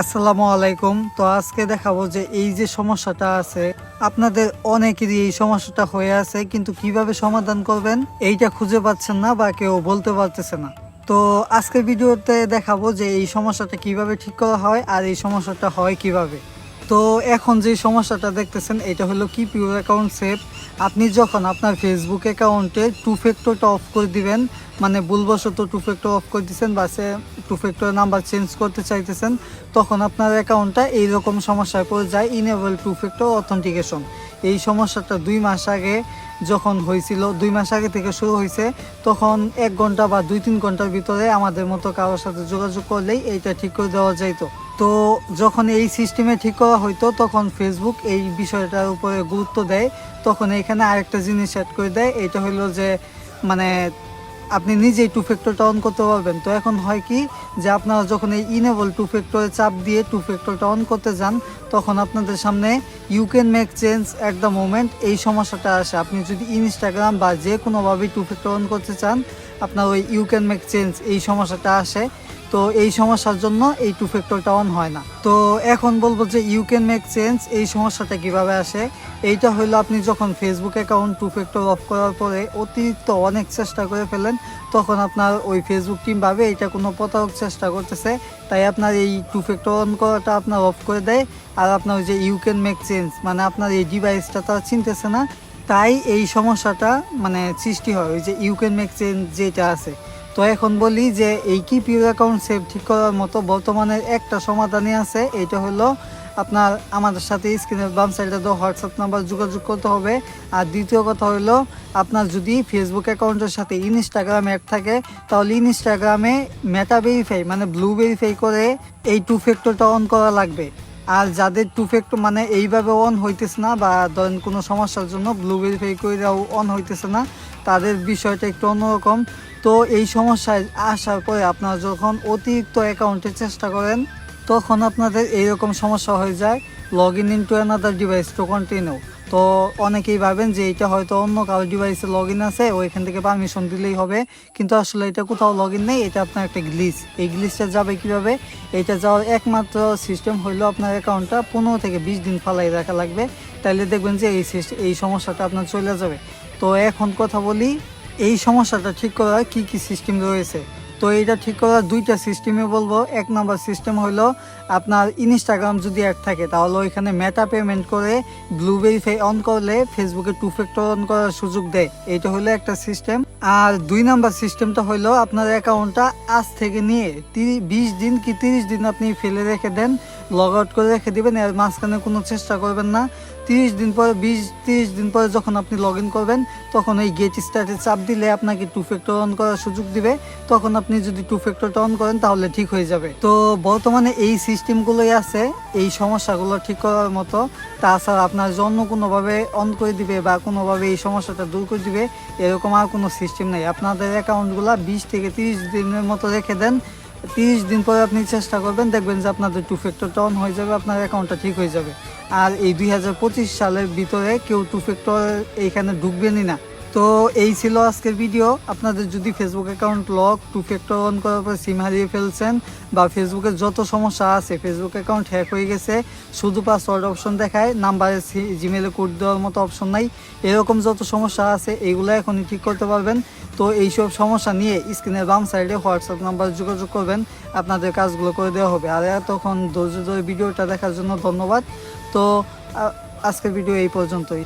আসসালামু আলাইকুম। তো আজকে দেখাবো যে এই যে সমস্যাটা আছে, আপনাদের অনেকেরই এই সমস্যাটা হয়ে আছে, কিন্তু কিভাবে সমাধান করবেন এইটা খুঁজে পাচ্ছেন না বা কেউ বলতে পারতেছে না। তো আজকের ভিডিওতে দেখাবো যে এই সমস্যাটা কিভাবে ঠিক করা হয় আর এই সমস্যাটা হয় কিভাবে। তো এখন যে সমস্যাটা দেখতেছেন এটা হলো কি পিওর অ্যাকাউন্ট সেভ। আপনি যখন আপনার ফেসবুক অ্যাকাউন্টে টু ফ্যাক্টরটা অফ করে দিবেন, মানে ভুলবশত টু ফ্যাক্টর অফ করে দিচ্ছেন বা সে টু ফ্যাক্টর নাম্বার চেঞ্জ করতে চাইতেছেন, তখন আপনার অ্যাকাউন্টটা এইরকম সমস্যায় পড়ে যায়, ইনেবল টু ফ্যাক্টর অথেন্টিকেশন। এই সমস্যাটা 2 মাস আগে যখন হয়েছিল, 2 মাস আগে থেকে শুরু হয়েছে, তখন 1 ঘন্টা বা 2-3 ঘন্টার ভিতরে আমাদের মতো কারোর সাথে যোগাযোগ করলেই এইটা ঠিক করে দেওয়া যাইতো। তো যখন এই সিস্টেমে ঠিক করা হইতো তখন ফেসবুক এই বিষয়টার উপরে গুরুত্ব দেয়। তখন এখানে আরেকটা জিনিস অ্যাড করে দেয়, এটা হলো যে মানে আপনি নিজেই টু ফ্যাক্টরটা অন করতে পারবেন। তো এখন হয় কি যে আপনারা যখন এই ইনেবল টু ফ্যাক্টরে চাপ দিয়ে টু ফ্যাক্টরটা অন করতে যান, তখন আপনাদের সামনে you can make change at the moment এই সমস্যাটা আসে। আপনি যদি ইনস্টাগ্রাম বা যে কোনোভাবেই টু ফ্যাক্টর অন করতে চান, আপনার ওই ইউ ক্যান মেক চেঞ্জ এই সমস্যাটা আসে। তো এই সমস্যার জন্য এই টু ফ্যাক্টরটা অন হয় না। তো এখন বলবো যে ইউ ক্যান মেক চেঞ্জ এই সমস্যাটা কিভাবে আসে। এইটা হলো আপনি যখন Facebook account two factor of করার পরে অতিরিক্ত অনেক চেষ্টা করে ফেলেন, তখন আপনার ওই ফেসবুক টিম ভাবে এটা কোনো প্রতারক চেষ্টা করতেছে, তাই আপনার এই টু ফ্যাক্টর অন করাটা আপনার অফ করে দেয়। আর আপনার ওই যে ইউ ক্যান মেক চেঞ্জ, মানে আপনার এই ডিভাইসটা তারা চিনতেছে না, তাই এই সমস্যাটা মানে সৃষ্টি হয়, ওই যে ইউ ক্যান মেক চেঞ্জ যেটা আছে। তো এখন বলি যে এই কি পিওর অ্যাকাউন্ট সেভ ঠিক করার মতো বর্তমানে একটা সমাধানই আছে। এটা হলো আপনার আমাদের সাথে স্ক্রিনের বাম সাইডে দেওয়া হোয়াটসঅ্যাপ নাম্বার যোগাযোগ করতে হবে। আর দ্বিতীয় কথা হলো, আপনার যদি ফেসবুক অ্যাকাউন্টের সাথে ইনস্টাগ্রাম অ্যাড থাকে, তাহলে ইনস্টাগ্রামে মেটা ভেরিফাই মানে ব্লু ভেরিফাই করে এই টু ফ্যাক্টরটা অন করা লাগবে। আর যাদের টু ফ্যাক্টর মানে এইভাবে অন হইতেছে না, বা ধরেন কোনো সমস্যার জন্য ব্লু ভেরিফাই করেও অন হইতেছে না, তাদের বিষয়টা একটু অন্যরকম। তো এই সমস্যায় আসার পরে আপনারা যখন অতিরিক্ত অ্যাকাউন্টে চেষ্টা করেন, তখন আপনাদের এইরকম সমস্যা হয়ে যায়, log in into another device to continue. তো অনেকেই ভাবেন যে এটা হয়তো অন্য কারো ডিভাইসে লগ ইন আছে, ওইখান থেকে পারমিশন দিলেই হবে, কিন্তু আসলে এটা কোথাও লগ ইন নেই, এটা আপনার একটা গ্লিচ। এই গ্লিচটা যাবে কিভাবে? এটা যাওয়ার একমাত্র সিস্টেম হইলো আপনার অ্যাকাউন্টটা 15 থেকে 20 দিন ফালাই রাখা লাগবে, তাইলে দেখবেন যে এই সমস্যাটা আপনার চলে যাবে। তো এখন কথা বলি এই সমস্যাটা ঠিক করার কি কি সিস্টেম রয়েছে। তো এইটা ঠিক করার 2টা সিস্টেমে বলবো। 1 নম্বর সিস্টেম হলো, আপনার ইনস্টাগ্রাম যদি অ্যাড থাকে তাহলে ওইখানে মেটা পেমেন্ট করে ব্লু ভেরিফাই অন করলে ফেসবুকে টু ফ্যাক্টর অন করার সুযোগ দেয়। এইটা হলো একটা সিস্টেম। আর 2 নম্বর সিস্টেমটা হলো, আপনার অ্যাকাউন্টটা আজ থেকে নিয়ে 20 দিন কি 30 দিন আপনি ফেলে রেখে দেন, লগ আউট করে রেখে দিবেন, এর মাঝখানে কোনো চেষ্টা করবেন না। 30 দিন পরে 20-30 দিন পরে যখন আপনি লগ ইন করবেন, তখন এই গেট স্টার্টে চাপ দিলে আপনাকে টু ফ্যাক্টর অন করার সুযোগ দিবে। তখন আপনি যদি টু ফ্যাক্টরটা অন করেন তাহলে ঠিক হয়ে যাবে। তো বর্তমানে এই সিস্টেমগুলোই আছে এই সমস্যাগুলো ঠিক করার মতো। তাছাড়া আপনার অন্য কোনোভাবে অন করে দিবে বা কোনোভাবে এই সমস্যাটা দূর করে দিবে এরকম আর কোনো সিস্টেম নেই। আপনাদের অ্যাকাউন্টগুলো 20 থেকে 30 দিনের মতো রেখে দেন, 30 দিন পরে আপনি চেষ্টা করবেন, দেখবেন যে আপনাদের টু ফ্যাক্টরটা অন হয়ে যাবে, আপনার অ্যাকাউন্টটা ঠিক হয়ে যাবে। আর এই 2025 সালের ভিতরে কেউ টু ফ্যাক্টর এইখানে ঢুকবেনই না। তো এই ছিল আজকের ভিডিও। আপনাদের যদি Facebook account lock, two factor on করার পর সিম হারিয়ে ফেলছেন, বা ফেসবুকের যত সমস্যা আছে, ফেসবুক অ্যাকাউন্ট হ্যাক হয়ে গেছে, শুধু পাসওয়ার্ড অপশন দেখায়, নাম্বারে জিমেলে কোড দেওয়ার মতো অপশন নাই, এরকম যত সমস্যা আছে এইগুলো এখনই ঠিক করতে পারবেন। তো এইসব সমস্যা নিয়ে স্ক্রিনের বাম সাইডে হোয়াটসঅ্যাপ নাম্বার যোগাযোগ করবেন, আপনাদের কাজগুলো করে দেওয়া হবে। আর তখন ধৈর্য ধরে ভিডিওটা দেখার জন্য ধন্যবাদ। তো আজকের ভিডিও এই পর্যন্তই।